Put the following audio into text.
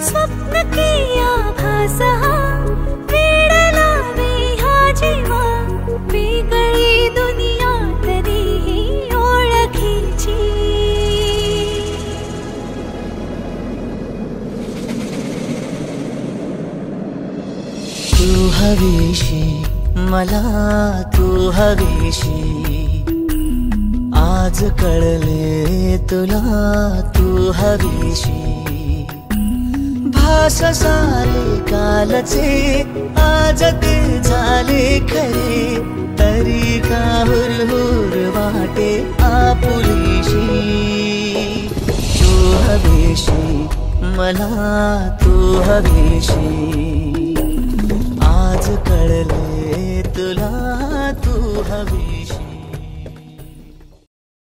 स्वप्न किया भासा वेड लावे हा जीवा वेगळी दुनिया तरीही ओळखीची तू हवीशी मला तू हवीशी आज कळले तुला तू हवीशी भास सारे कालचे आज ते झाले खरे तरी का हुरहुर वाटे आपुलीशी तू हवीशी मला तू हवीशी आज कळले तुला तू हवीशी।